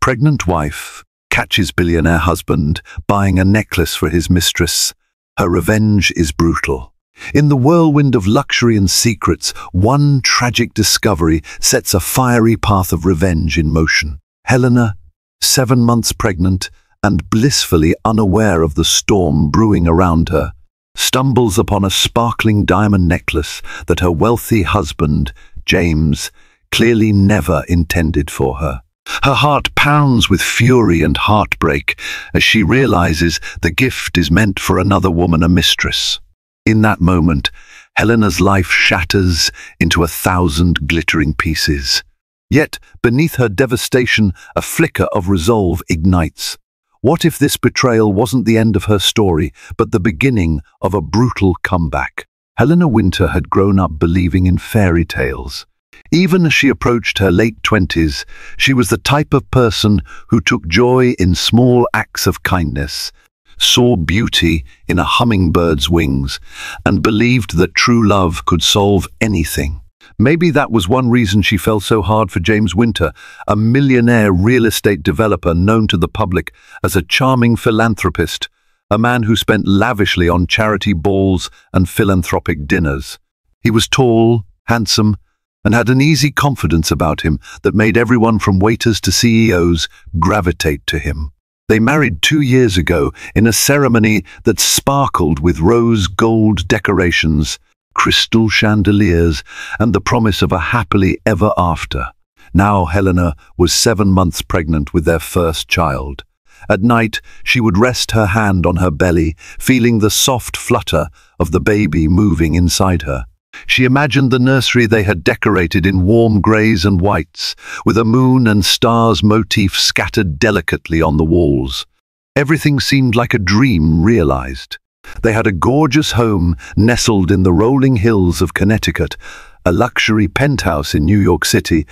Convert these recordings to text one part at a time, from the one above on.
Pregnant wife catches billionaire husband buying a necklace for his mistress. Her revenge is brutal. In the whirlwind of luxury and secrets, one tragic discovery sets a fiery path of revenge in motion. Helena, 7 months pregnant and blissfully unaware of the storm brewing around her, stumbles upon a sparkling diamond necklace that her wealthy husband, James, clearly never intended for her. Her heart pounds with fury and heartbreak as she realizes the gift is meant for another woman, a mistress. In that moment, Helena's life shatters into 1,000 glittering pieces. Yet, beneath her devastation, a flicker of resolve ignites. What if this betrayal wasn't the end of her story, but the beginning of a brutal comeback? Helena Winter had grown up believing in fairy tales. Even as she approached her late 20s, she was the type of person who took joy in small acts of kindness, saw beauty in a hummingbird's wings, and believed that true love could solve anything. Maybe that was one reason she fell so hard for James Winter, a millionaire real estate developer known to the public as a charming philanthropist, a man who spent lavishly on charity balls and philanthropic dinners. He was tall, handsome, and had an easy confidence about him that made everyone from waiters to CEOs gravitate to him. They married 2 years ago in a ceremony that sparkled with rose gold decorations, crystal chandeliers, and the promise of a happily ever after. Now Helena was 7 months pregnant with their first child. At night, she would rest her hand on her belly, feeling the soft flutter of the baby moving inside her. She imagined the nursery they had decorated in warm greys and whites, with a moon and stars motif scattered delicately on the walls. Everything seemed like a dream realized. They had a gorgeous home nestled in the rolling hills of Connecticut, a luxury penthouse in New York City,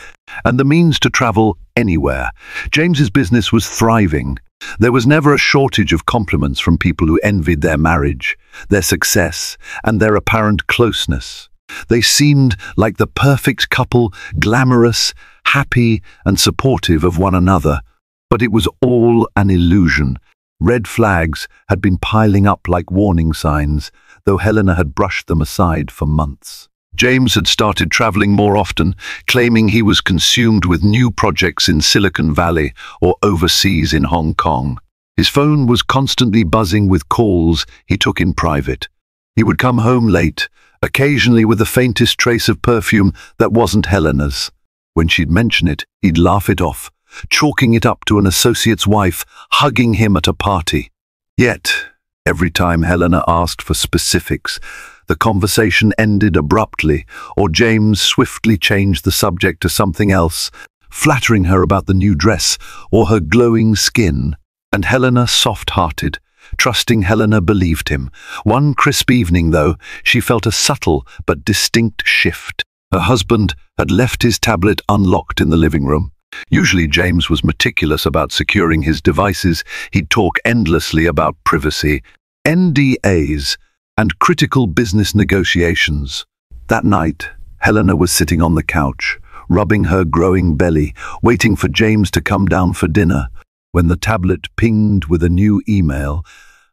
and the means to travel anywhere. James's business was thriving. There was never a shortage of compliments from people who envied their marriage, their success, and their apparent closeness. They seemed like the perfect couple, glamorous, happy, and supportive of one another. But it was all an illusion. Red flags had been piling up like warning signs, though Helena had brushed them aside for months. James had started traveling more often, claiming he was consumed with new projects in Silicon Valley or overseas in Hong Kong. His phone was constantly buzzing with calls he took in private. He would come home late, occasionally with the faintest trace of perfume that wasn't Helena's. When she'd mention it, he'd laugh it off, chalking it up to an associate's wife hugging him at a party. Yet, every time Helena asked for specifics, the conversation ended abruptly, or James swiftly changed the subject to something else, flattering her about the new dress or her glowing skin. And Helena, soft-hearted, trusting Helena, believed him. One crisp evening, though, she felt a subtle but distinct shift. Her husband had left his tablet unlocked in the living room. Usually James was meticulous about securing his devices. He'd talk endlessly about privacy, NDAs, and critical business negotiations. That night, Helena was sitting on the couch, rubbing her growing belly, waiting for James to come down for dinner, when the tablet pinged with a new email.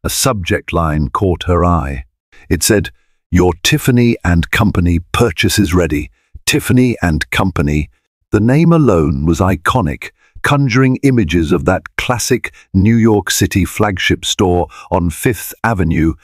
A subject line caught her eye. It said, "Your Tiffany & Company purchase is ready. Tiffany & Company." The name alone was iconic, conjuring images of that classic New York City flagship store on 5th Avenue,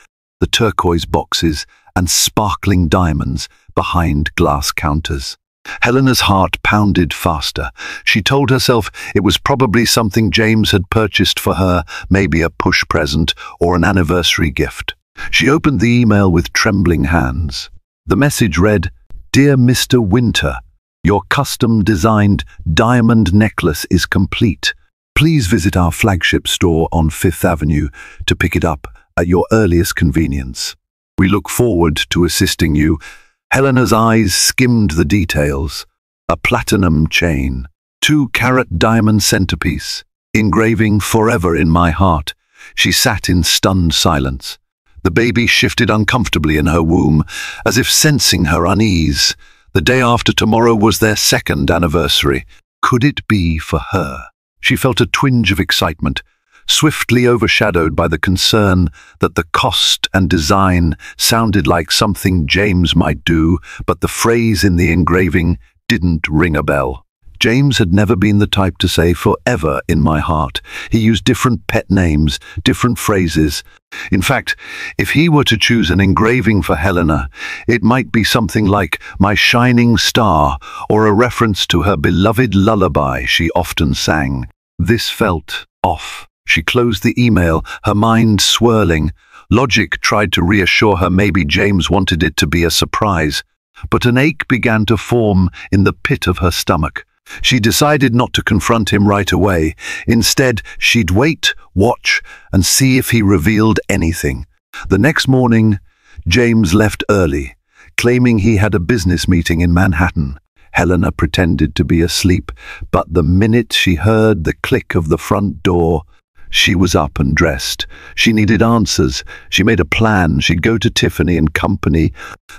the turquoise boxes and sparkling diamonds behind glass counters. Helena's heart pounded faster. She told herself it was probably something James had purchased for her, maybe a push present or an anniversary gift. She opened the email with trembling hands. The message read, "Dear Mr. Winter, your custom-designed diamond necklace is complete. Please visit our flagship store on 5th Avenue to pick it up at your earliest convenience. We look forward to assisting you." Helena's eyes skimmed the details. A platinum chain, 2-carat diamond centerpiece, engraving "Forever in my heart." She sat in stunned silence. The baby shifted uncomfortably in her womb, as if sensing her unease. The day after tomorrow was their 2nd anniversary. Could it be for her? She felt a twinge of excitement, swiftly overshadowed by the concern that the cost and design sounded like something James might do, but the phrase in the engraving didn't ring a bell. James had never been the type to say "forever in my heart." He used different pet names, different phrases. In fact, if he were to choose an engraving for Helena, it might be something like "my shining star," or a reference to her beloved lullaby she often sang. This felt off. She closed the email, her mind swirling. Logic tried to reassure her maybe James wanted it to be a surprise, but an ache began to form in the pit of her stomach. She decided not to confront him right away. Instead, she'd wait, watch, and see if he revealed anything. The next morning, James left early, claiming he had a business meeting in Manhattan. Helena pretended to be asleep, but the minute she heard the click of the front door, she was up and dressed. She needed answers. She made a plan. She'd go to Tiffany Co.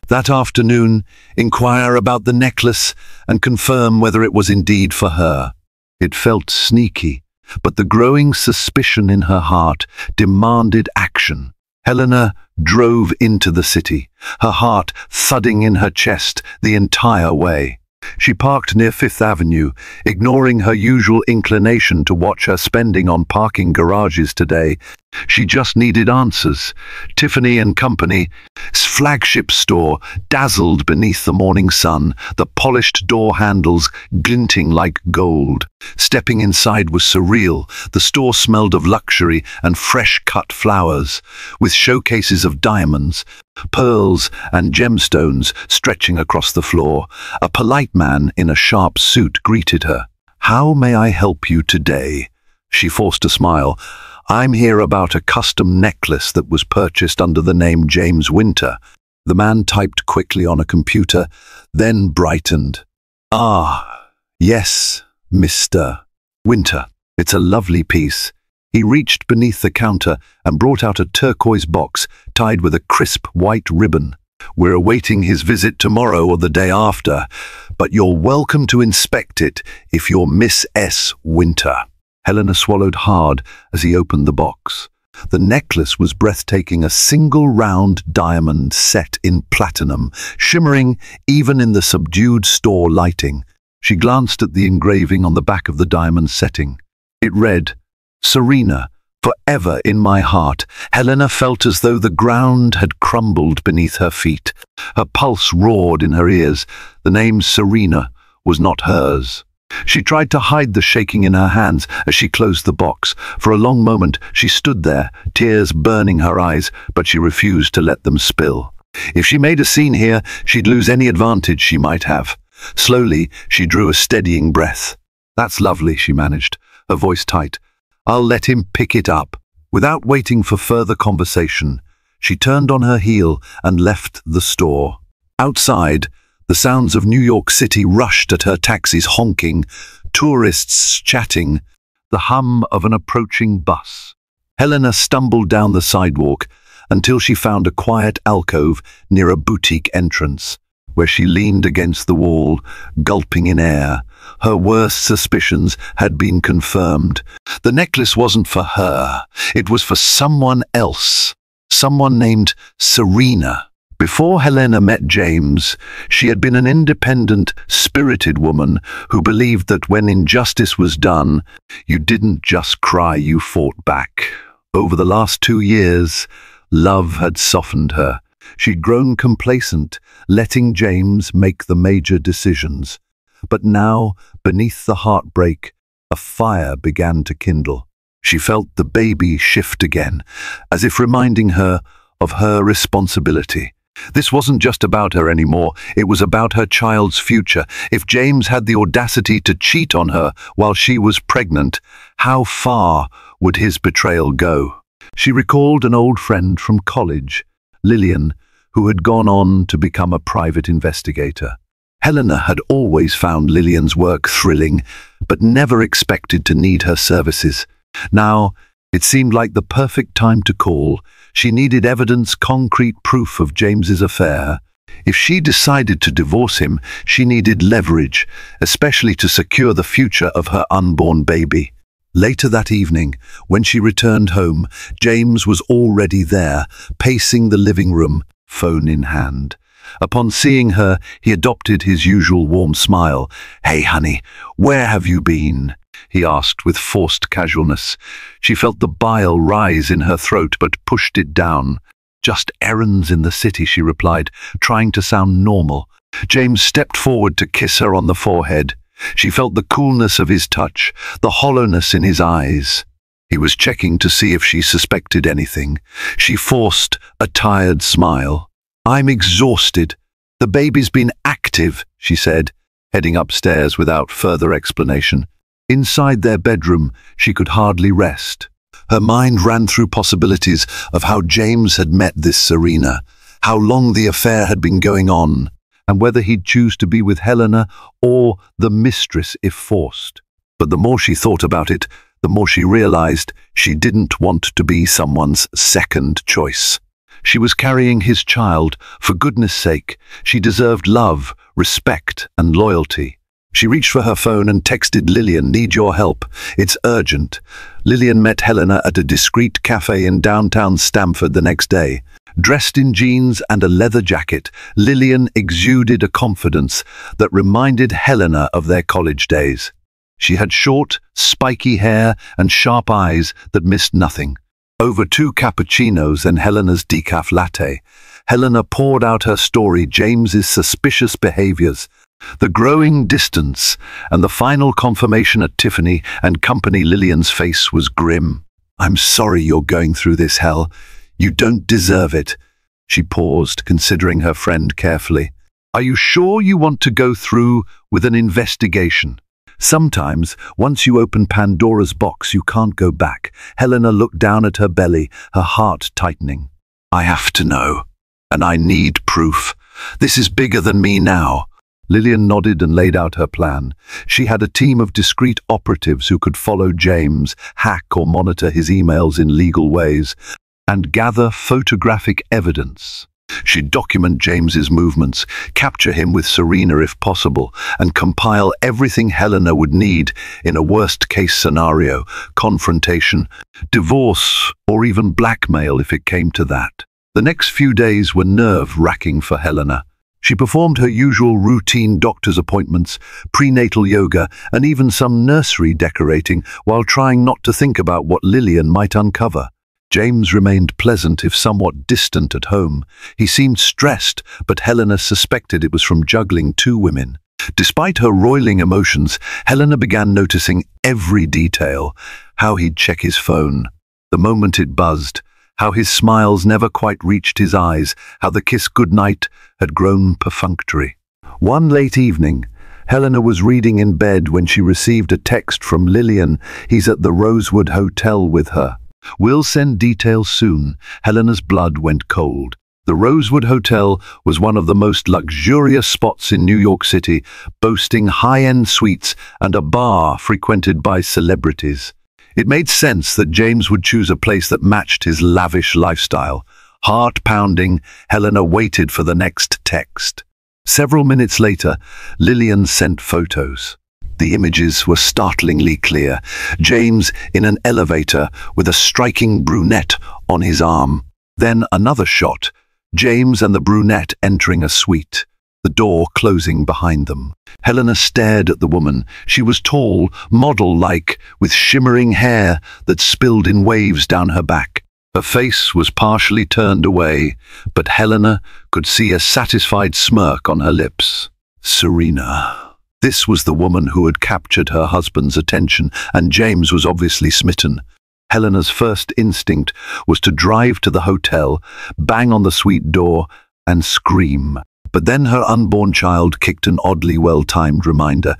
that afternoon, inquire about the necklace, and confirm whether it was indeed for her. It felt sneaky, but the growing suspicion in her heart demanded action. Helena drove into the city, her heart thudding in her chest the entire way. She parked near Fifth Avenue, ignoring her usual inclination to watch her spending on parking garages today. She just needed answers. Tiffany Company's flagship store dazzled beneath the morning sun, the polished door handles glinting like gold. Stepping inside was surreal. The store smelled of luxury and fresh-cut flowers, with showcases of diamonds, pearls and gemstones stretching across the floor. A polite man in a sharp suit greeted her. "How may I help you today?" She forced a smile. "I'm here about a custom necklace that was purchased under the name James Winter." The man typed quickly on a computer, then brightened. "Ah, yes, Mr. Winter. It's a lovely piece." He reached beneath the counter and brought out a turquoise box tied with a crisp white ribbon. "We're awaiting his visit tomorrow or the day after, but you're welcome to inspect it if you're Miss S. Winter." Helena swallowed hard as he opened the box. The necklace was breathtaking, a single round diamond set in platinum, shimmering even in the subdued store lighting. She glanced at the engraving on the back of the diamond setting. It read, "Serena, forever in my heart." Helena felt as though the ground had crumbled beneath her feet. Her pulse roared in her ears. The name Serena was not hers. She tried to hide the shaking in her hands as she closed the box. For a long moment she stood there, tears burning her eyes, but she refused to let them spill. If she made a scene here, she'd lose any advantage she might have. Slowly, she drew a steadying breath. "That's lovely," she managed, her voice tight. "I'll let him pick it up." Without waiting for further conversation, she turned on her heel and left the store. Outside, the sounds of New York City rushed at her, taxis honking, tourists chatting, the hum of an approaching bus. Helena stumbled down the sidewalk until she found a quiet alcove near a boutique entrance, where she leaned against the wall, gulping in air. Her worst suspicions had been confirmed. The necklace wasn't for her. It was for someone else, someone named Serena. Before Helena met James, she had been an independent, spirited woman who believed that when injustice was done, you didn't just cry, you fought back. Over the last 2 years, love had softened her. She'd grown complacent, letting James make the major decisions. But now, beneath the heartbreak, a fire began to kindle. She felt the baby shift again, as if reminding her of her responsibility. This wasn't just about her anymore, it was about her child's future. If James had the audacity to cheat on her while she was pregnant, how far would his betrayal go? She recalled an old friend from college, Lillian, who had gone on to become a private investigator. Helena had always found Lillian's work thrilling, but never expected to need her services. Now, it seemed like the perfect time to call. She needed evidence, concrete proof of James's affair. If she decided to divorce him, she needed leverage, especially to secure the future of her unborn baby. Later that evening, when she returned home, James was already there, pacing the living room, phone in hand. Upon seeing her, he adopted his usual warm smile. "Hey, honey, where have you been?" he asked with forced casualness. She felt the bile rise in her throat but pushed it down. "Just errands in the city," she replied, trying to sound normal. James stepped forward to kiss her on the forehead. She felt the coolness of his touch, the hollowness in his eyes. He was checking to see if she suspected anything. She forced a tired smile. "I'm exhausted. The baby's been active," she said, heading upstairs without further explanation. Inside their bedroom, she could hardly rest. Her mind ran through possibilities of how James had met this Serena, how long the affair had been going on, and whether he'd choose to be with Helena or the Mistress if forced. But the more she thought about it, the more she realized she didn't want to be someone's second choice. She was carrying his child. For goodness sake, she deserved love, respect, and loyalty. She reached for her phone and texted Lillian, "Need your help. It's urgent." Lillian met Helena at a discreet cafe in downtown Stamford the next day. Dressed in jeans and a leather jacket, Lillian exuded a confidence that reminded Helena of their college days. She had short, spiky hair and sharp eyes that missed nothing. Over 2 cappuccinos and Helena's decaf latte, Helena poured out her story, James's suspicious behaviors, the growing distance, and the final confirmation at Tiffany and Company. Lillian's face was grim. "I'm sorry you're going through this hell. You don't deserve it." She paused, considering her friend carefully. "Are you sure you want to go through with an investigation? Sometimes, once you open Pandora's box, you can't go back." Helena looked down at her belly, her heart tightening. "I have to know, and I need proof. This is bigger than me now." Lillian nodded and laid out her plan. She had a team of discreet operatives who could follow James, hack or monitor his emails in legal ways, and gather photographic evidence. She'd document James's movements, capture him with Serena if possible, and compile everything Helena would need in a worst-case scenario: confrontation, divorce, or even blackmail if it came to that. The next few days were nerve-wracking for Helena. She performed her usual routine doctor's appointments, prenatal yoga, and even some nursery decorating while trying not to think about what Lillian might uncover. James remained pleasant if somewhat distant at home. He seemed stressed, but Helena suspected it was from juggling 2 women. Despite her roiling emotions, Helena began noticing every detail: how he'd check his phone, the moment it buzzed, how his smiles never quite reached his eyes, how the kiss goodnight had grown perfunctory. One late evening, Helena was reading in bed when she received a text from Lillian. "He's at the Rosewood Hotel with her. We'll send details soon." Helena's blood went cold. The Rosewood Hotel was one of the most luxurious spots in New York City, boasting high-end suites and a bar frequented by celebrities. It made sense that James would choose a place that matched his lavish lifestyle. Heart-pounding, Helena waited for the next text. Several minutes later, Lillian sent photos. The images were startlingly clear. James in an elevator with a striking brunette on his arm. Then another shot, James and the brunette entering a suite, the door closing behind them. Helena stared at the woman. She was tall, model-like, with shimmering hair that spilled in waves down her back. Her face was partially turned away, but Helena could see a satisfied smirk on her lips. Serena. This was the woman who had captured her husband's attention, and James was obviously smitten. Helena's first instinct was to drive to the hotel, bang on the suite door, and scream. But then her unborn child kicked an oddly well-timed reminder.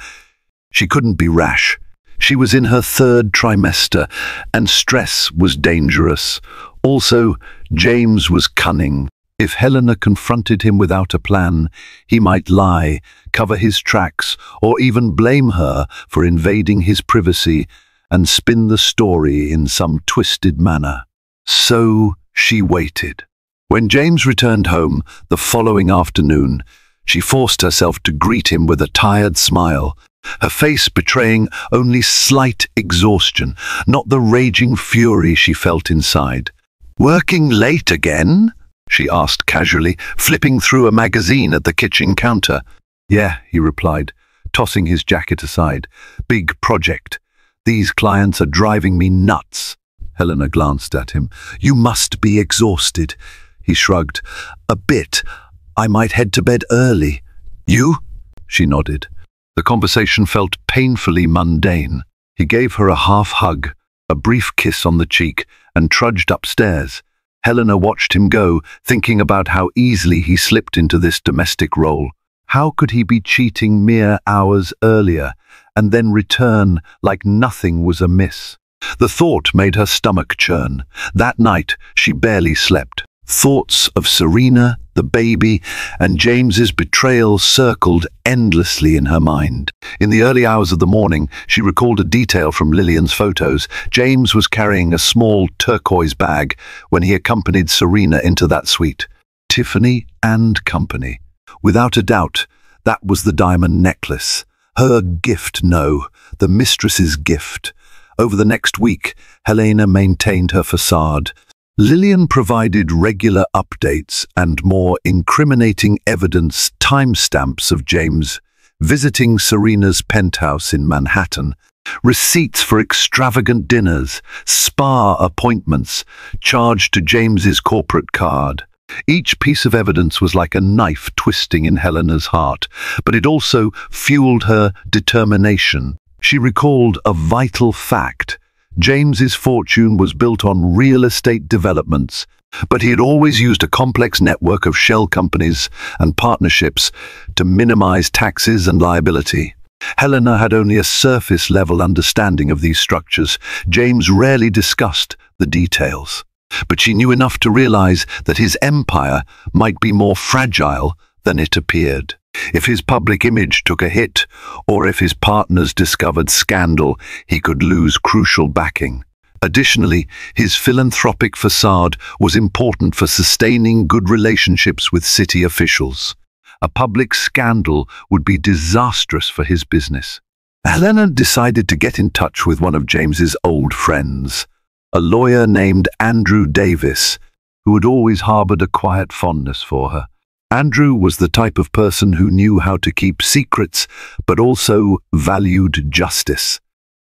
She couldn't be rash. She was in her 3rd trimester, and stress was dangerous. Also, James was cunning. If Helena confronted him without a plan, he might lie, cover his tracks, or even blame her for invading his privacy and spin the story in some twisted manner. So she waited. When James returned home the following afternoon, she forced herself to greet him with a tired smile. her face betraying only slight exhaustion, not the raging fury she felt inside. "Working late again?" she asked casually, flipping through a magazine at the kitchen counter. "Yeah," he replied, tossing his jacket aside. "Big project. These clients are driving me nuts." Helena glanced at him. "You must be exhausted." He shrugged. "A bit. I might head to bed early." "You?" She nodded. The conversation felt painfully mundane. He gave her a half hug, a brief kiss on the cheek, and trudged upstairs. Helena watched him go, thinking about how easily he slipped into this domestic role. How could he be cheating mere hours earlier, and then return like nothing was amiss? The thought made her stomach churn. That night, she barely slept. Thoughts of Serena, the baby, and James's betrayal circled endlessly in her mind. In the early hours of the morning, she recalled a detail from Lillian's photos. James was carrying a small turquoise bag when he accompanied Serena into that suite. Tiffany and Company. Without a doubt, that was the diamond necklace. Her gift, no, the mistress's gift. Over the next week, Helena maintained her facade. Lillian provided regular updates and more incriminating evidence, timestamps of James visiting Serena's penthouse in Manhattan, receipts for extravagant dinners, spa appointments, charged to James's corporate card. Each piece of evidence was like a knife twisting in Helena's heart, but it also fueled her determination. She recalled a vital fact. James's fortune was built on real estate developments, but he had always used a complex network of shell companies and partnerships to minimize taxes and liability. Helena had only a surface-level understanding of these structures. James rarely discussed the details, but she knew enough to realize that his empire might be more fragile than it appeared. If his public image took a hit, or if his partners discovered scandal, he could lose crucial backing. Additionally, his philanthropic facade was important for sustaining good relationships with city officials. A public scandal would be disastrous for his business. Helena decided to get in touch with one of James's old friends, a lawyer named Andrew Davis, who had always harbored a quiet fondness for her. Andrew was the type of person who knew how to keep secrets, but also valued justice.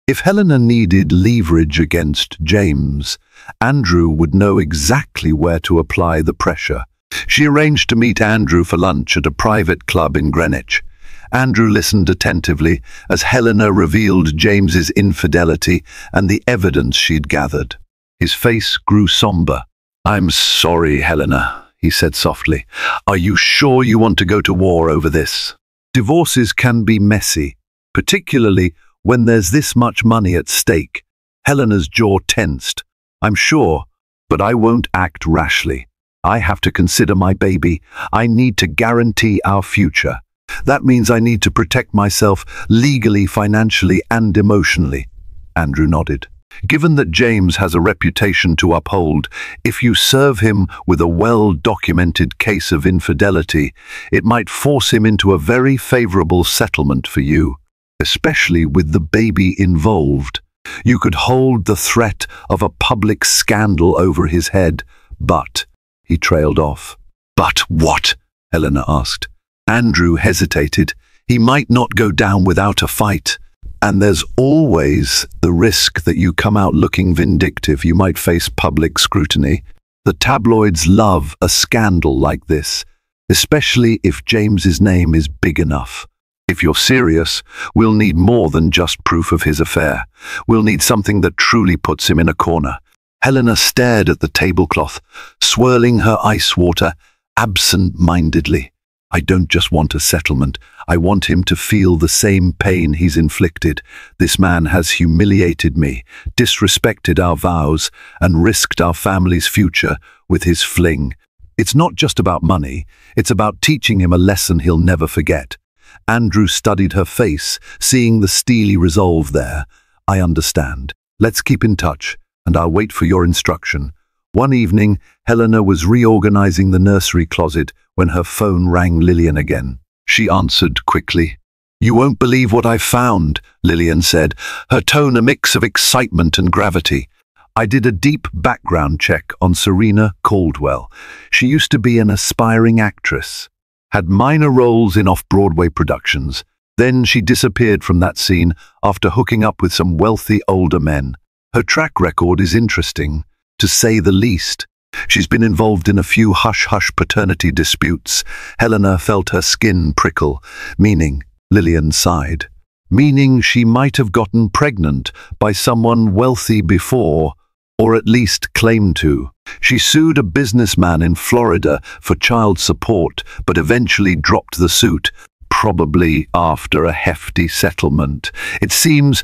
If Helena needed leverage against James, Andrew would know exactly where to apply the pressure. She arranged to meet Andrew for lunch at a private club in Greenwich. Andrew listened attentively as Helena revealed James's infidelity and the evidence she'd gathered. His face grew somber. "I'm sorry, Helena," he said softly. "Are you sure you want to go to war over this? Divorces can be messy, particularly when there's this much money at stake." Helena's jaw tensed. "I'm sure, but I won't act rashly. I have to consider my baby. I need to guarantee our future. That means I need to protect myself legally, financially, and emotionally." Andrew nodded. "Given that James has a reputation to uphold, if you serve him with a well-documented case of infidelity, it might force him into a very favorable settlement for you, especially with the baby involved. You could hold the threat of a public scandal over his head, but..." He trailed off. "But what?" Helena asked. Andrew hesitated. "He might not go down without a fight. And there's always the risk that you come out looking vindictive. You might face public scrutiny. The tabloids love a scandal like this, especially if James's name is big enough. If you're serious, we'll need more than just proof of his affair. We'll need something that truly puts him in a corner." Helena stared at the tablecloth, swirling her ice water absent-mindedly. "I don't just want a settlement. I want him to feel the same pain he's inflicted. This man has humiliated me, disrespected our vows, and risked our family's future with his fling. It's not just about money. It's about teaching him a lesson he'll never forget." Andrew studied her face, seeing the steely resolve there. "I understand. Let's keep in touch, and I'll wait for your instruction." One evening, Helena was reorganizing the nursery closet when her phone rang Lillian again. She answered quickly. "You won't believe what I've found," Lillian said, her tone a mix of excitement and gravity. "I did a deep background check on Serena Caldwell. She used to be an aspiring actress, had minor roles in off-Broadway productions. Then she disappeared from that scene after hooking up with some wealthy older men. Her track record is interesting, to say the least. She's been involved in a few hush-hush paternity disputes." Helena felt her skin prickle. "Meaning," Lillian sighed, "meaning she might have gotten pregnant by someone wealthy before, or at least claimed to. She sued a businessman in Florida for child support, but eventually dropped the suit, probably after a hefty settlement. It seems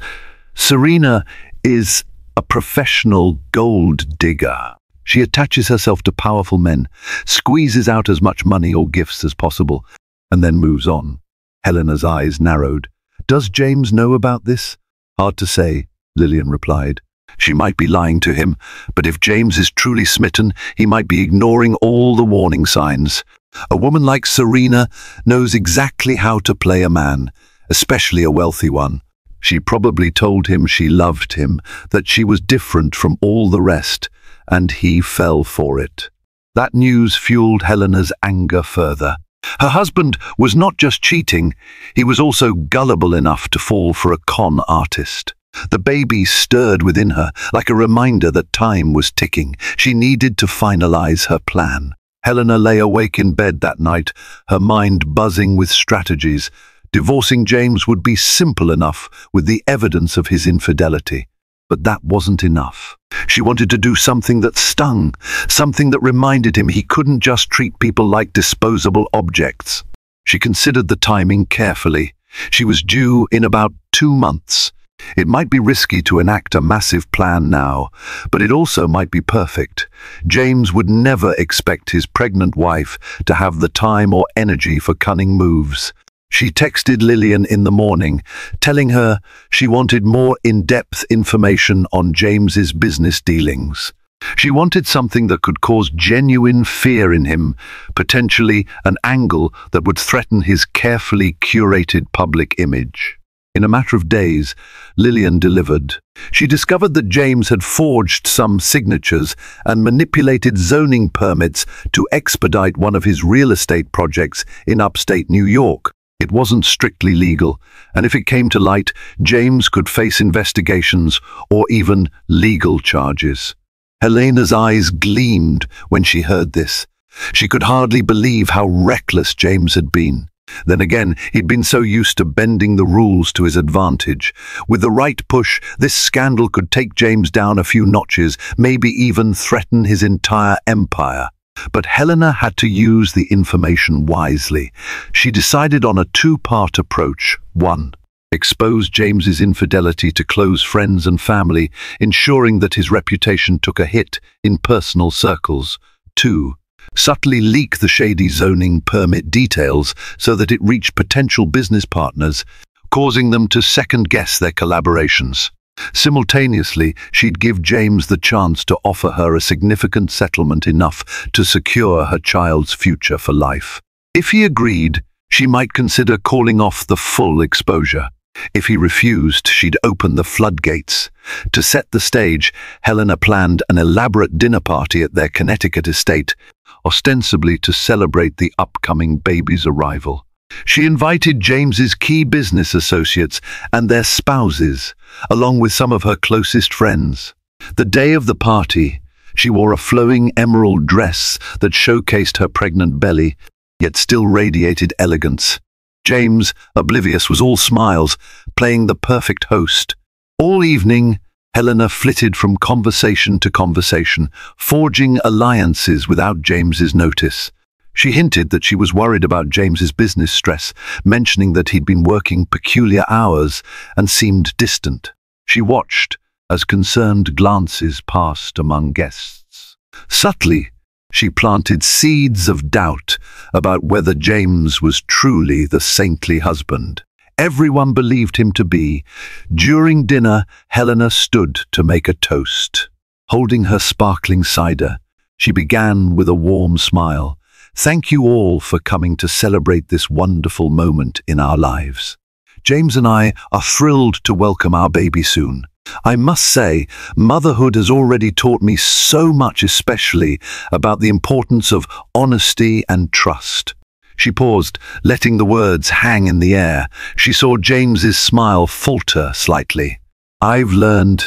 Serena is a professional gold digger. She attaches herself to powerful men, squeezes out as much money or gifts as possible, and then moves on." Helena's eyes narrowed. "Does James know about this?" "Hard to say," Lillian replied. "She might be lying to him, but if James is truly smitten, he might be ignoring all the warning signs. A woman like Serena knows exactly how to play a man, especially a wealthy one. She probably told him she loved him, that she was different from all the rest, and he fell for it." That news fueled Helena's anger further. Her husband was not just cheating, he was also gullible enough to fall for a con artist. The baby stirred within her, like a reminder that time was ticking. She needed to finalize her plan. Helena lay awake in bed that night, her mind buzzing with strategies. Divorcing James would be simple enough with the evidence of his infidelity. But that wasn't enough. She wanted to do something that stung, something that reminded him he couldn't just treat people like disposable objects. She considered the timing carefully. She was due in about 2 months. It might be risky to enact a massive plan now, but it also might be perfect. James would never expect his pregnant wife to have the time or energy for cunning moves. She texted Lillian in the morning, telling her she wanted more in-depth information on James's business dealings. She wanted something that could cause genuine fear in him, potentially an angle that would threaten his carefully curated public image. In a matter of days, Lillian delivered. She discovered that James had forged some signatures and manipulated zoning permits to expedite one of his real estate projects in upstate New York. It wasn't strictly legal, and if it came to light, James could face investigations or even legal charges. Helena's eyes gleamed when she heard this. She could hardly believe how reckless James had been. Then again, he'd been so used to bending the rules to his advantage. With the right push, this scandal could take James down a few notches, maybe even threaten his entire empire. But Helena had to use the information wisely. She decided on a 2-part approach. 1. Expose James's infidelity to close friends and family, ensuring that his reputation took a hit in personal circles. 2. Subtly leak the shady zoning permit details so that it reached potential business partners, causing them to second-guess their collaborations. Simultaneously, she'd give James the chance to offer her a significant settlement enough to secure her child's future for life. If he agreed, she might consider calling off the full exposure. If he refused, she'd open the floodgates. To set the stage, Helena planned an elaborate dinner party at their Connecticut estate, ostensibly to celebrate the upcoming baby's arrival. She invited James's key business associates and their spouses, along with some of her closest friends. The day of the party, she wore a flowing emerald dress that showcased her pregnant belly, yet still radiated elegance. James, oblivious, was all smiles, playing the perfect host. All evening, Helena flitted from conversation to conversation, forging alliances without James's notice. She hinted that she was worried about James's business stress, mentioning that he'd been working peculiar hours and seemed distant. She watched as concerned glances passed among guests. Subtly, she planted seeds of doubt about whether James was truly the saintly husband everyone believed him to be. During dinner, Helena stood to make a toast. Holding her sparkling cider, she began with a warm smile. "Thank you all for coming to celebrate this wonderful moment in our lives." James and I are thrilled to welcome our baby soon. I must say, motherhood has already taught me so much, especially about the importance of honesty and trust." She paused, letting the words hang in the air. She saw James's smile falter slightly. "I've learned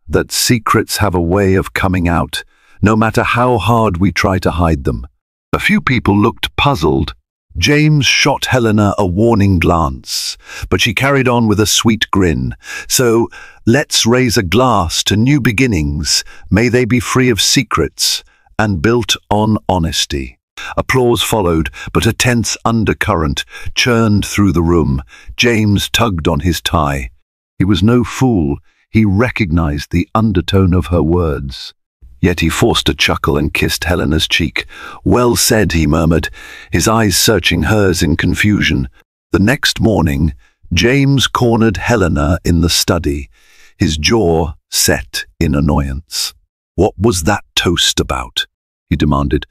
that secrets have a way of coming out, no matter how hard we try to hide them." A few people looked puzzled. James shot Helena a warning glance, but she carried on with a sweet grin. "So, let's raise a glass to new beginnings. May they be free of secrets and built on honesty." Applause followed, but a tense undercurrent churned through the room. James tugged on his tie. He was no fool. He recognized the undertone of her words. Yet he forced a chuckle and kissed Helena's cheek. "Well said," he murmured, his eyes searching hers in confusion. The next morning, James cornered Helena in the study, his jaw set in annoyance. "What was that toast about?" he demanded.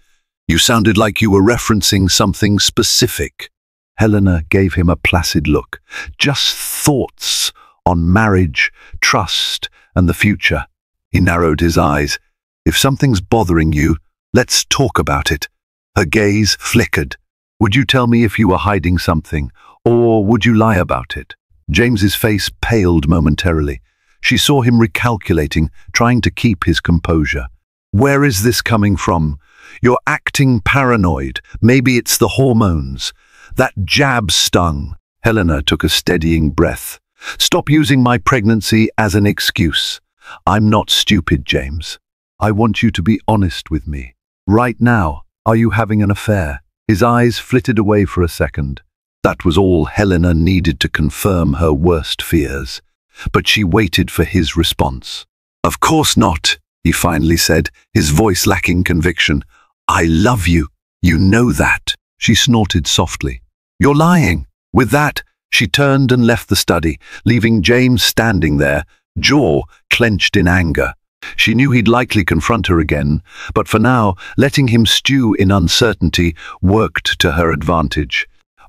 "You sounded like you were referencing something specific." Helena gave him a placid look. "Just thoughts on marriage, trust, and the future." He narrowed his eyes. "If something's bothering you, let's talk about it." Her gaze flickered. "Would you tell me if you were hiding something, or would you lie about it?" James's face paled momentarily. She saw him recalculating, trying to keep his composure. "Where is this coming from? You're acting paranoid. Maybe it's the hormones. That jab stung." Helena took a steadying breath. "Stop using my pregnancy as an excuse. I'm not stupid, James. I want you to be honest with me. Right now, are you having an affair?" His eyes flitted away for a second. That was all Helena needed to confirm her worst fears. But she waited for his response. "Of course not," he finally said, his voice lacking conviction. "I love you. You know that." She snorted softly. "You're lying." With that, she turned and left the study, leaving James standing there, jaw clenched in anger. She knew he'd likely confront her again, but for now, letting him stew in uncertainty worked to her advantage.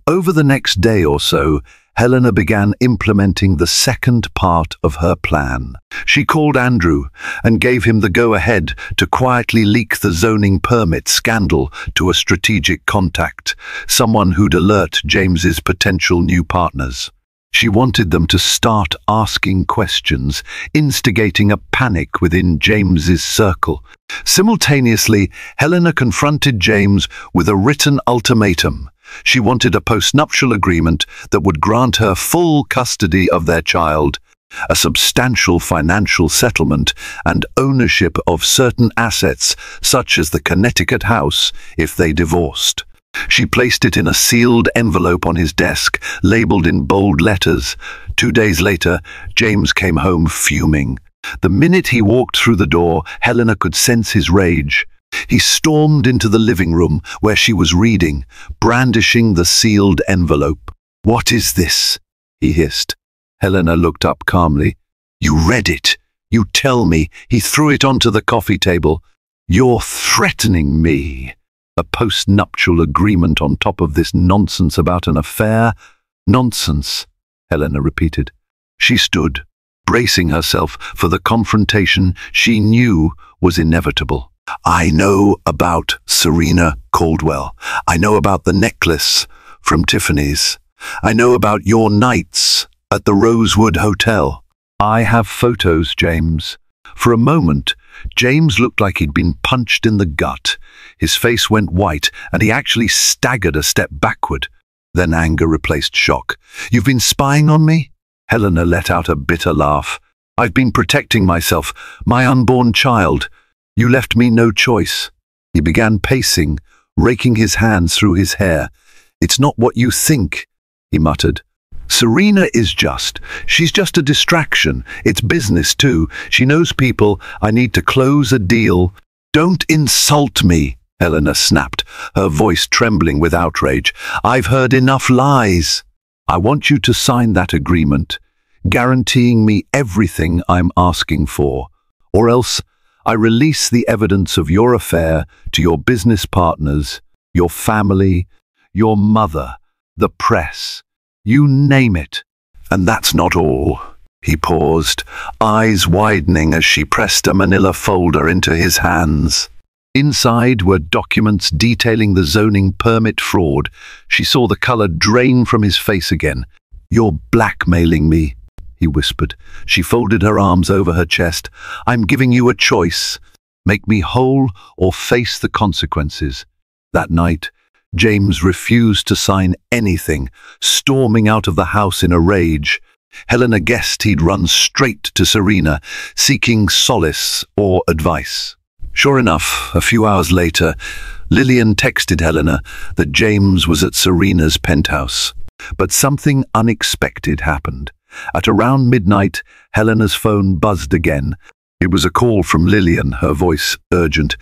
Over the next day or so, Helena began implementing the second part of her plan. She called Andrew and gave him the go-ahead to quietly leak the zoning permit scandal to a strategic contact, someone who'd alert James's potential new partners. She wanted them to start asking questions, instigating a panic within James's circle. Simultaneously, Helena confronted James with a written ultimatum. She wanted a postnuptial agreement that would grant her full custody of their child, a substantial financial settlement, and ownership of certain assets, such as the Connecticut house, if they divorced. She placed it in a sealed envelope on his desk, labeled in bold letters. 2 days later, James came home fuming. The minute he walked through the door, Helena could sense his rage. He stormed into the living room where she was reading, brandishing the sealed envelope. "What is this?" he hissed. Helena looked up calmly. "You read it. You tell me." He threw it onto the coffee table. "You're threatening me. A post-nuptial agreement on top of this nonsense about an affair?" "Nonsense," Helena repeated. She stood, bracing herself for the confrontation she knew was inevitable. "I know about Serena Caldwell. I know about the necklace from Tiffany's. I know about your nights at the Rosewood Hotel. I have photos, James." For a moment, James looked like he'd been punched in the gut. His face went white, and he actually staggered a step backward. Then anger replaced shock. "You've been spying on me?" Helena let out a bitter laugh. "I've been protecting myself, my unborn child. You left me no choice." He began pacing, raking his hands through his hair. "It's not what you think," he muttered. "Serena is she's just a distraction. It's business too. She knows people. I need to close a deal." "Don't insult me," Helena snapped, her voice trembling with outrage. "I've heard enough lies. I want you to sign that agreement, guaranteeing me everything I'm asking for, or else I release the evidence of your affair to your business partners, your family, your mother, the press. You name it." And that's not all. He paused, eyes widening as she pressed a manila folder into his hands. Inside were documents detailing the zoning permit fraud. She saw the color drain from his face again. "You're blackmailing me," he whispered. She folded her arms over her chest. "I'm giving you a choice. Make me whole or face the consequences." That night, James refused to sign anything, storming out of the house in a rage. Helena guessed he'd run straight to Serena, seeking solace or advice. Sure enough, a few hours later, Lillian texted Helena that James was at Serena's penthouse. But something unexpected happened. At around midnight, Helena's phone buzzed again. It was a call from Lillian, her voice urgent.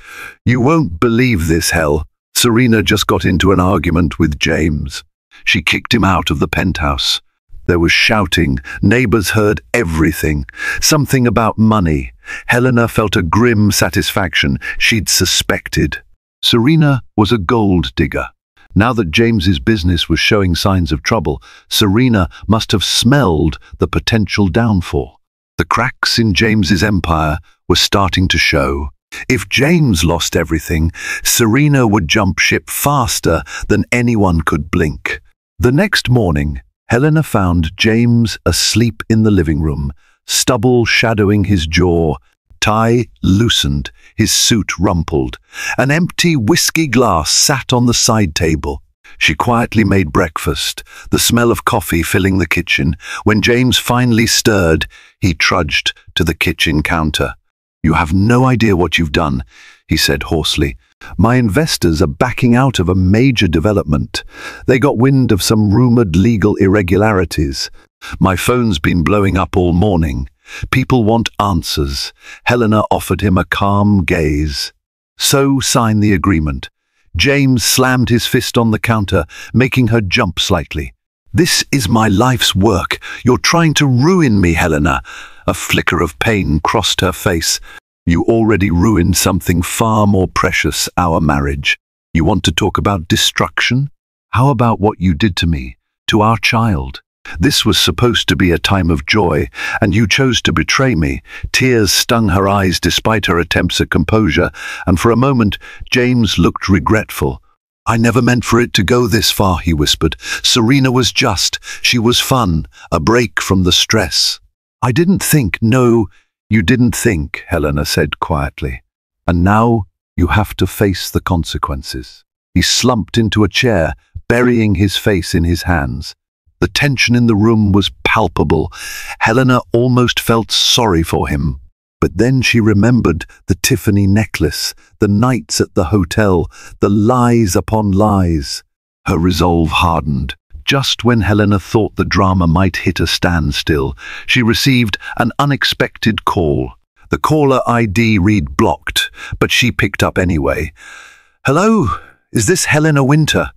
"You won't believe this, Hel. Serena just got into an argument with James. She kicked him out of the penthouse. There was shouting. Neighbors heard everything. Something about money. Helena felt a grim satisfaction. She'd suspected. Serena was a gold digger. Now that James's business was showing signs of trouble, Serena must have smelled the potential downfall. The cracks in James's empire were starting to show. If James lost everything, Serena would jump ship faster than anyone could blink. The next morning, Helena found James asleep in the living room, stubble shadowing his jaw, tie loosened, his suit rumpled. An empty whiskey glass sat on the side table. She quietly made breakfast, the smell of coffee filling the kitchen. When James finally stirred, he trudged to the kitchen counter. "You have no idea what you've done," he said hoarsely. "My investors are backing out of a major development. They got wind of some rumored legal irregularities. My phone's been blowing up all morning. People want answers." Helena offered him a calm gaze. "So sign the agreement." James slammed his fist on the counter, making her jump slightly. "This is my life's work. You're trying to ruin me, Helena." A flicker of pain crossed her face. "You already ruined something far more precious, our marriage. You want to talk about destruction? How about what you did to me, to our child? This was supposed to be a time of joy, and you chose to betray me." Tears stung her eyes despite her attempts at composure, and for a moment James looked regretful. "I never meant for it to go this far," he whispered. "Serena was just. She was fun, a break from the stress." "I didn't think." "No, you didn't think," Helena said quietly. "And now you have to face the consequences." He slumped into a chair, burying his face in his hands. The tension in the room was palpable. Helena almost felt sorry for him. But then she remembered the Tiffany necklace, the nights at the hotel, the lies upon lies. Her resolve hardened. Just when Helena thought the drama might hit a standstill, she received an unexpected call. The caller ID read blocked, but she picked up anyway. "Hello, is this Helena Winter?"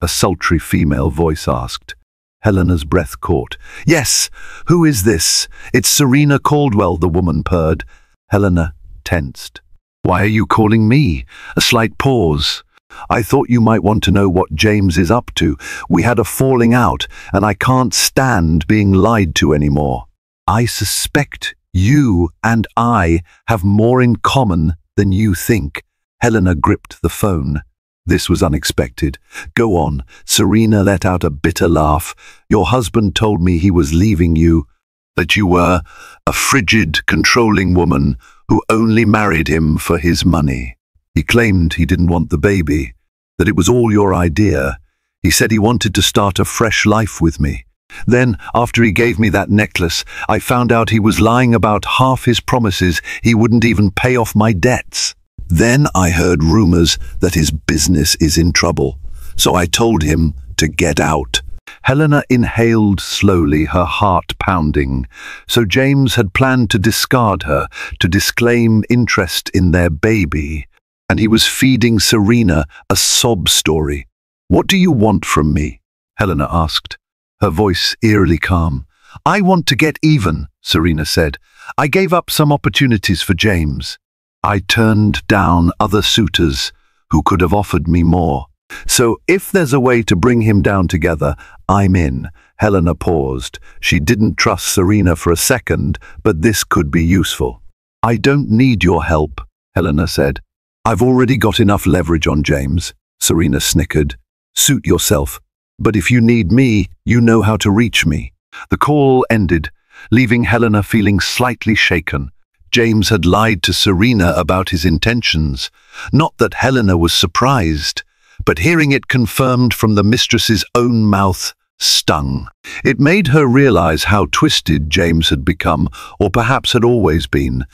a sultry female voice asked. Helena's breath caught. "Yes, who is this?" "It's Serena Caldwell," the woman purred. Helena tensed. "Why are you calling me?" A slight pause. "I thought you might want to know what James is up to. We had a falling out, and I can't stand being lied to anymore." "I suspect you and I have more in common than you think." Helena gripped the phone. This was unexpected. "Go on." Serena let out a bitter laugh. "Your husband told me he was leaving you, that you were a frigid, controlling woman who only married him for his money. He claimed he didn't want the baby, that it was all your idea. He said he wanted to start a fresh life with me. Then, after he gave me that necklace, I found out he was lying about half his promises. He wouldn't even pay off my debts. Then I heard rumors that his business is in trouble, so I told him to get out." Helena inhaled slowly, her heart pounding. So James had planned to discard her, to disclaim interest in their baby, and he was feeding Serena a sob story. "What do you want from me?" Helena asked, her voice eerily calm. "I want to get even," Serena said. "I gave up some opportunities for James. I turned down other suitors who could have offered me more." So if there's a way to bring him down together, I'm in. Helena paused. She didn't trust Serena for a second, but this could be useful. I don't need your help, Helena said. I've already got enough leverage on James. Serena snickered. Suit yourself. But if you need me, you know how to reach me. The call ended, leaving Helena feeling slightly shaken. James had lied to Serena about his intentions. Not that Helena was surprised, but hearing it confirmed from the mistress's own mouth stung. It made her realize how twisted James had become, or perhaps had always been.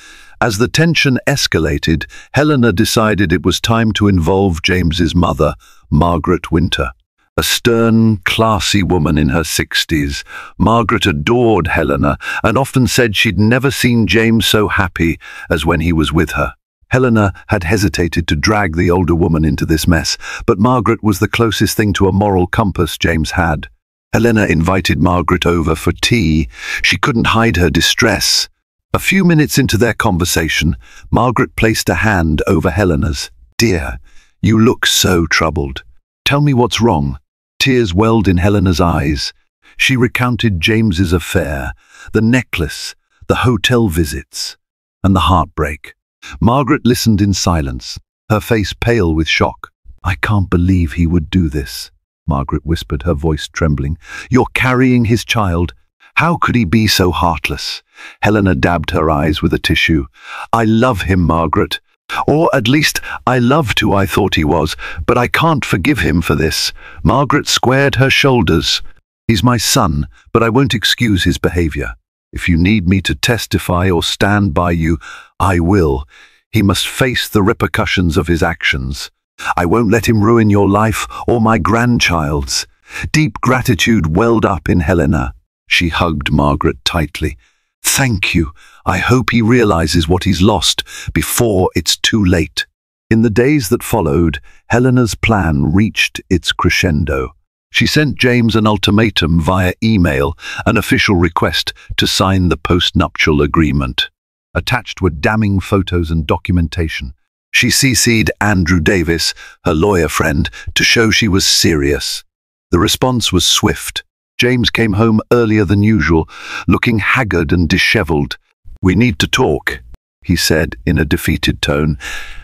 As the tension escalated, Helena decided it was time to involve James's mother, Margaret Winter. A stern, classy woman in her 60s, Margaret adored Helena and often said she'd never seen James so happy as when he was with her. Helena had hesitated to drag the older woman into this mess, but Margaret was the closest thing to a moral compass James had. Helena invited Margaret over for tea. She couldn't hide her distress. A few minutes into their conversation, Margaret placed a hand over Helena's. "Dear, you look so troubled. Tell me what's wrong." Tears welled in Helena's eyes. She recounted James's affair, the necklace, the hotel visits, and the heartbreak. Margaret listened in silence, her face pale with shock. "I can't believe he would do this," Margaret whispered, her voice trembling. "You're carrying his child. How could he be so heartless?" Helena dabbed her eyes with a tissue. "I love him, Margaret. Or at least I loved who I thought he was, but I can't forgive him for this." Margaret squared her shoulders. "He's my son, but I won't excuse his behavior. If you need me to testify or stand by you, I will. He must face the repercussions of his actions. I won't let him ruin your life or my grandchild's." Deep gratitude welled up in Helena. She hugged Margaret tightly. "Thank you. I hope he realizes what he's lost before it's too late." In the days that followed, Helena's plan reached its crescendo. She sent James an ultimatum via email, an official request to sign the postnuptial agreement. Attached were damning photos and documentation. She CC'd Andrew Davis, her lawyer friend, to show she was serious. The response was swift. James came home earlier than usual, looking haggard and disheveled. "We need to talk," he said in a defeated tone.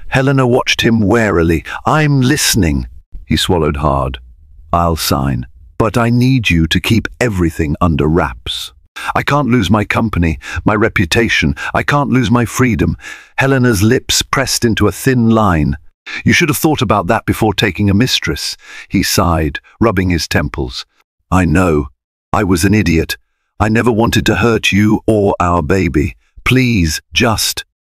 Helena watched him warily. "I'm listening." He swallowed hard. "I'll sign, but I need you to keep everything under wraps. I can't lose my company, my reputation. I can't lose my freedom." Helena's lips pressed into a thin line. "You should have thought about that before taking a mistress," he sighed, rubbing his temples. "I know. I was an idiot. I never wanted to hurt you or our baby. Please,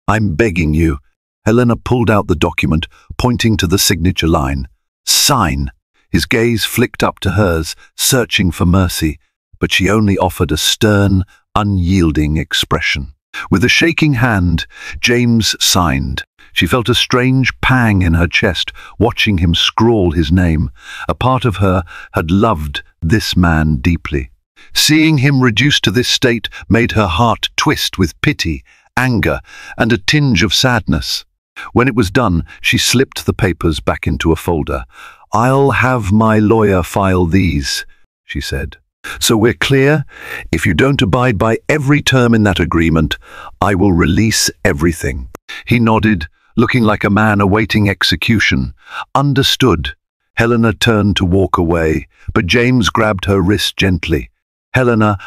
I'm begging you." Helena pulled out the document, pointing to the signature line. "Sign." His gaze flicked up to hers, searching for mercy, but she only offered a stern, unyielding expression. With a shaking hand, James signed. She felt a strange pang in her chest, watching him scrawl his name. A part of her had loved this man deeply. Seeing him reduced to this state made her heart twist with pity, anger, and a tinge of sadness. When it was done, she slipped the papers back into a folder. "I'll have my lawyer file these," she said. "So we're clear? If you don't abide by every term in that agreement, I will release everything." He nodded, looking like a man awaiting execution. "Understood." Helena turned to walk away, but James grabbed her wrist gently. "Helena,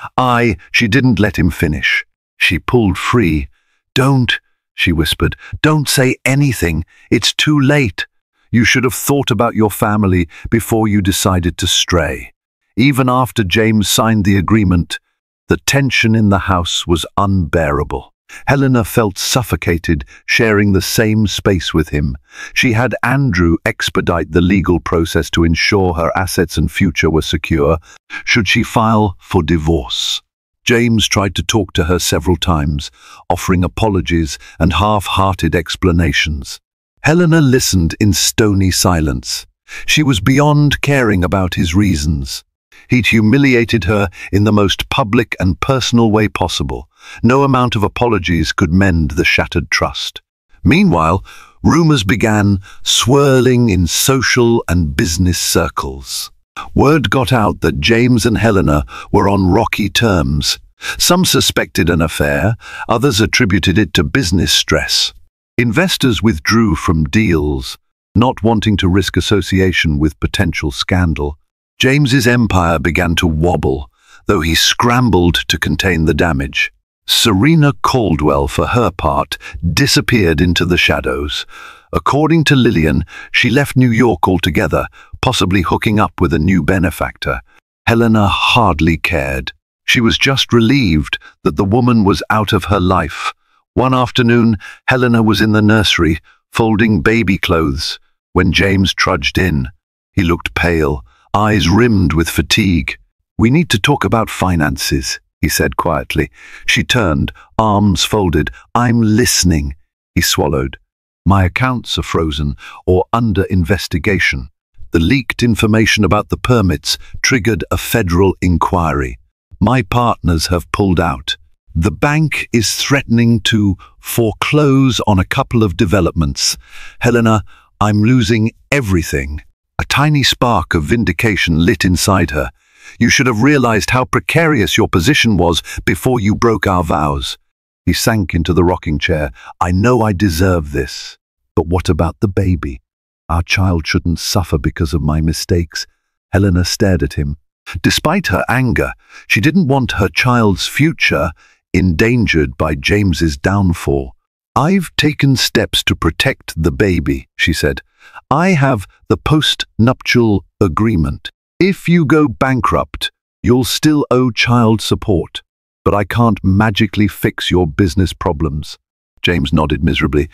She didn't let him finish. She pulled free. "Don't," she whispered. "Don't say anything. It's too late. You should have thought about your family before you decided to stray." Even after James signed the agreement, the tension in the house was unbearable. Helena felt suffocated, sharing the same space with him. She had Andrew expedite the legal process to ensure her assets and future were secure, should she file for divorce. James tried to talk to her several times, offering apologies and half-hearted explanations. Helena listened in stony silence. She was beyond caring about his reasons. He'd humiliated her in the most public and personal way possible. No amount of apologies could mend the shattered trust. Meanwhile, Rumors began swirling in social and business circles. Word got out that James and Helena were on rocky terms. Some suspected an affair, others attributed it to business stress. Investors withdrew from deals, not wanting to risk association with potential scandal. James's empire began to wobble, though he scrambled to contain the damage. Serena Caldwell, for her part, disappeared into the shadows. According to Lillian, she left New York altogether, possibly hooking up with a new benefactor. Helena hardly cared. She was just relieved that the woman was out of her life. One afternoon, Helena was in the nursery, folding baby clothes, when James trudged in. He looked pale, eyes rimmed with fatigue. "We need to talk about finances," he said quietly. She turned, arms folded. "I'm listening," he swallowed. "My accounts are frozen or under investigation. The leaked information about the permits triggered a federal inquiry. My partners have pulled out. The bank is threatening to foreclose on a couple of developments. Helena, I'm losing everything." A tiny spark of vindication lit inside her. "You should have realized how precarious your position was before you broke our vows." He sank into the rocking chair. "I know I deserve this. But what about the baby? Our child shouldn't suffer because of my mistakes." Helena stared at him. Despite her anger, she didn't want her child's future endangered by James's downfall. "I've taken steps to protect the baby," she said. "I have the post-nuptial agreement. If you go bankrupt, you'll still owe child support. But I can't magically fix your business problems." James nodded miserably.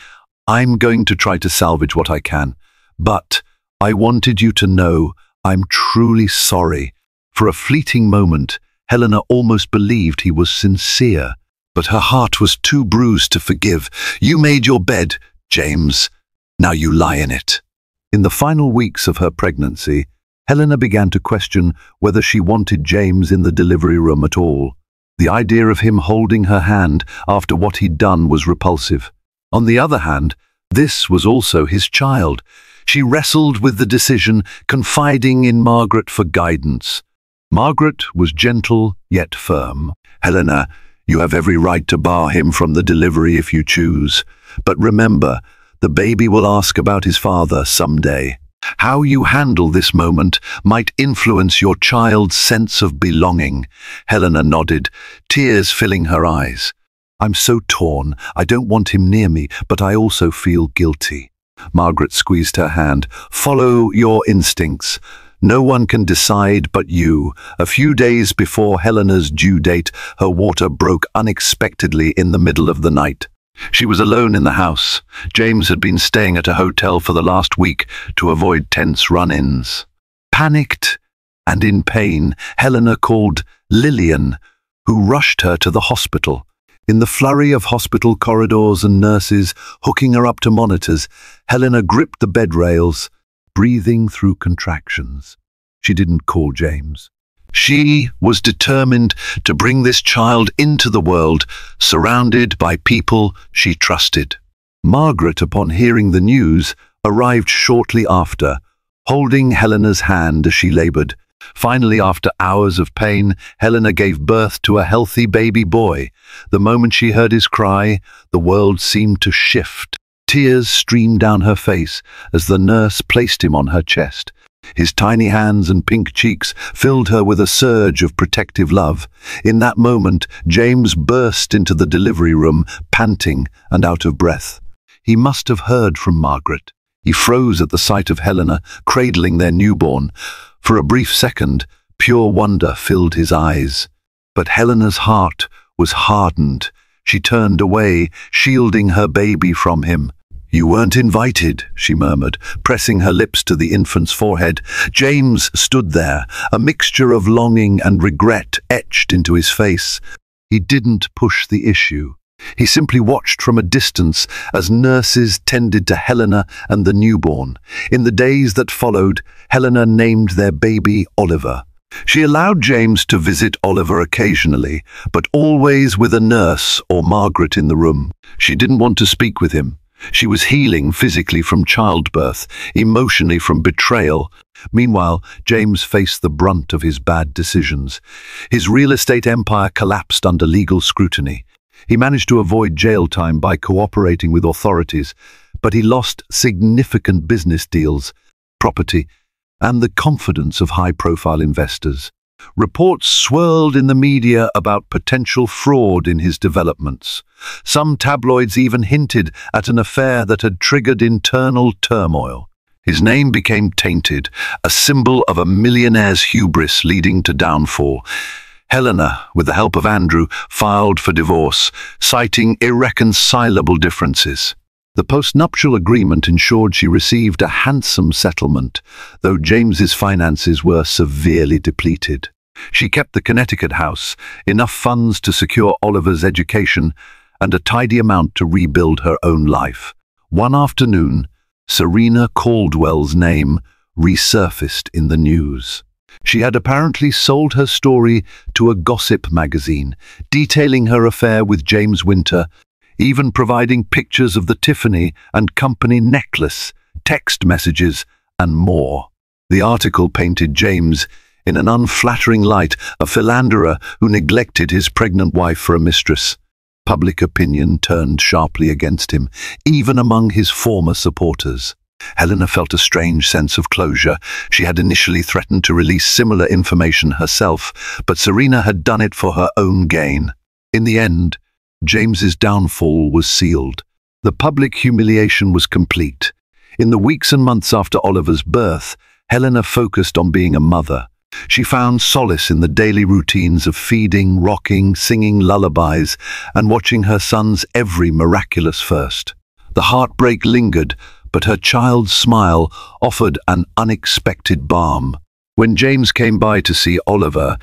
"I'm going to try to salvage what I can. But I wanted you to know I'm truly sorry." For a fleeting moment, Helena almost believed he was sincere, but her heart was too bruised to forgive. "You made your bed, James. Now you lie in it." In the final weeks of her pregnancy, Helena began to question whether she wanted James in the delivery room at all. The idea of him holding her hand after what he'd done was repulsive. On the other hand, this was also his child. She wrestled with the decision, confiding in Margaret for guidance. Margaret was gentle yet firm. "Helena, you have every right to bar him from the delivery if you choose. But remember, the baby will ask about his father someday. How you handle this moment might influence your child's sense of belonging." Helena nodded, tears filling her eyes. "I'm so torn. I don't want him near me, but I also feel guilty." Margaret squeezed her hand. "Follow your instincts. No one can decide but you." A few days before Helena's due date, her water broke unexpectedly in the middle of the night. She was alone in the house. James had been staying at a hotel for the last week to avoid tense run-ins. Panicked and in pain, Helena called Lillian, who rushed her to the hospital. In the flurry of hospital corridors and nurses hooking her up to monitors, Helena gripped the bed rails, breathing through contractions. She didn't call James. She was determined to bring this child into the world, surrounded by people she trusted. Margaret, upon hearing the news, arrived shortly after, holding Helena's hand as she labored. Finally, after hours of pain, Helena gave birth to a healthy baby boy. The moment she heard his cry, the world seemed to shift. Tears streamed down her face as the nurse placed him on her chest. His tiny hands and pink cheeks filled her with a surge of protective love. In that moment, James burst into the delivery room, panting and out of breath. He must have heard from Margaret. He froze at the sight of Helena, cradling their newborn. For a brief second, pure wonder filled his eyes. But Helena's heart was hardened. She turned away, shielding her baby from him. "You weren't invited," she murmured, pressing her lips to the infant's forehead. James stood there, a mixture of longing and regret etched into his face. He didn't push the issue. He simply watched from a distance as nurses tended to Helena and the newborn. In the days that followed, Helena named their baby Oliver. She allowed James to visit Oliver occasionally, but always with a nurse or Margaret in the room. She didn't want to speak with him. She was healing physically from childbirth, emotionally from betrayal. Meanwhile, James faced the brunt of his bad decisions. His real estate empire collapsed under legal scrutiny. He managed to avoid jail time by cooperating with authorities, but he lost significant business deals, property, and the confidence of high-profile investors. Reports swirled in the media about potential fraud in his developments. Some tabloids even hinted at an affair that had triggered internal turmoil. His name became tainted, a symbol of a millionaire's hubris leading to downfall. Helena, with the help of Andrew, filed for divorce, citing irreconcilable differences. The postnuptial agreement ensured she received a handsome settlement, though James's finances were severely depleted. She kept the Connecticut house, enough funds to secure Oliver's education, and a tidy amount to rebuild her own life. One afternoon, Serena Caldwell's name resurfaced in the news. She had apparently sold her story to a gossip magazine, detailing her affair with James Winter, even providing pictures of the Tiffany and Company necklace, text messages, and more. The article painted James in an unflattering light, a philanderer who neglected his pregnant wife for a mistress. Public opinion turned sharply against him, even among his former supporters. Helena felt a strange sense of closure. She had initially threatened to release similar information herself, but Serena had done it for her own gain. In the end, James's downfall was sealed. The public humiliation was complete. In the weeks and months after Oliver's birth, Helena focused on being a mother. She found solace in the daily routines of feeding, rocking, singing lullabies, and watching her son's every miraculous first. The heartbreak lingered, but her child's smile offered an unexpected balm. When James came by to see Oliver,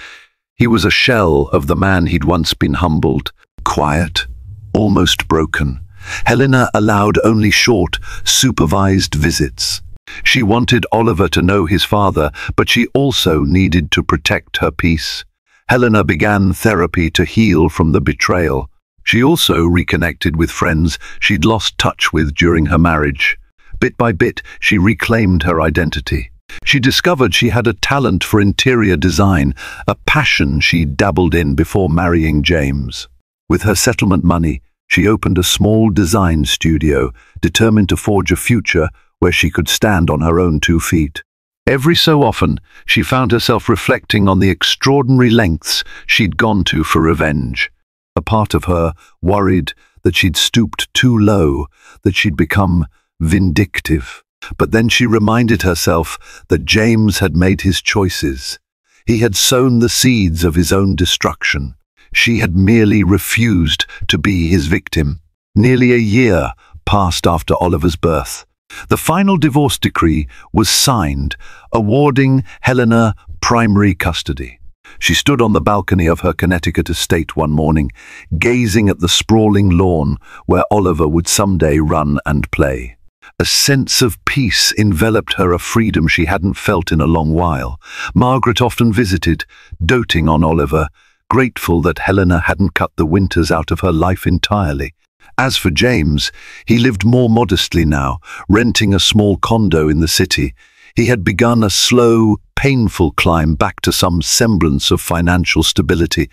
he was a shell of the man he'd once been humbled, quiet, almost broken. Helena allowed only short, supervised visits. She wanted Oliver to know his father, but she also needed to protect her peace. Helena began therapy to heal from the betrayal. She also reconnected with friends she'd lost touch with during her marriage. Bit by bit, she reclaimed her identity. She discovered she had a talent for interior design, a passion she'd dabbled in before marrying James. With her settlement money, she opened a small design studio, determined to forge a future where she could stand on her own 2 feet. Every so often, she found herself reflecting on the extraordinary lengths she'd gone to for revenge. A part of her worried that she'd stooped too low, that she'd become vindictive. But then she reminded herself that James had made his choices. He had sown the seeds of his own destruction. She had merely refused to be his victim. Nearly a year passed after Oliver's birth. The final divorce decree was signed, awarding Helena primary custody. She stood on the balcony of her Connecticut estate one morning, gazing at the sprawling lawn where Oliver would someday run and play. A sense of peace enveloped her, a freedom she hadn't felt in a long while. Margaret often visited, doting on Oliver, grateful that Helena hadn't cut the Winters out of her life entirely. As for James, he lived more modestly now, renting a small condo in the city. He had begun a slow, painful climb back to some semblance of financial stability,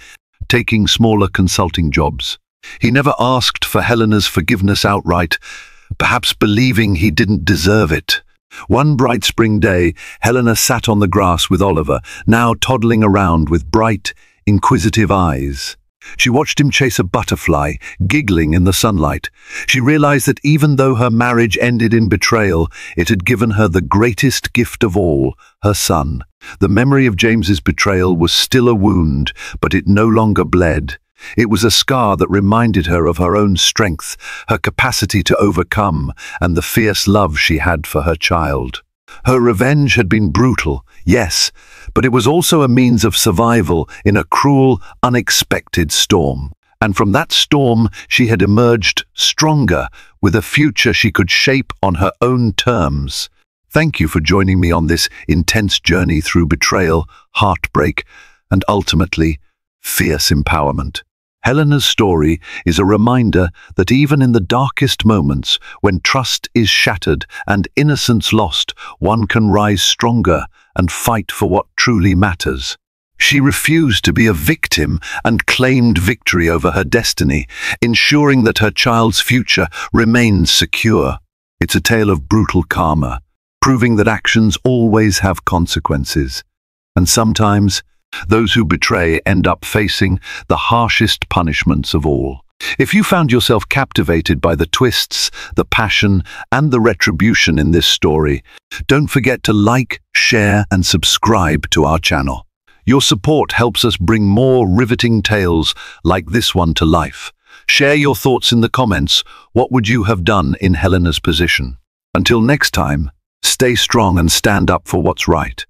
taking smaller consulting jobs. He never asked for Helena's forgiveness outright, perhaps believing he didn't deserve it. One bright spring day, Helena sat on the grass with Oliver, now toddling around with bright, inquisitive eyes. She watched him chase a butterfly, giggling in the sunlight. She realized that even though her marriage ended in betrayal, it had given her the greatest gift of all, her son. The memory of James's betrayal was still a wound, but it no longer bled. It was a scar that reminded her of her own strength, her capacity to overcome, and the fierce love she had for her child. Her revenge had been brutal, yes, but it was also a means of survival in a cruel, unexpected storm. And from that storm, she had emerged stronger, with a future she could shape on her own terms. Thank you for joining me on this intense journey through betrayal, heartbreak, and ultimately, fierce empowerment. Helena's story is a reminder that even in the darkest moments, when trust is shattered and innocence lost, one can rise stronger and fight for what truly matters. She refused to be a victim and claimed victory over her destiny, ensuring that her child's future remains secure. It's a tale of brutal karma, proving that actions always have consequences. And sometimes, those who betray end up facing the harshest punishments of all. If you found yourself captivated by the twists, the passion, and the retribution in this story, don't forget to like, share, and subscribe to our channel. Your support helps us bring more riveting tales like this one to life. Share your thoughts in the comments. What would you have done in Helena's position? Until next time, stay strong and stand up for what's right.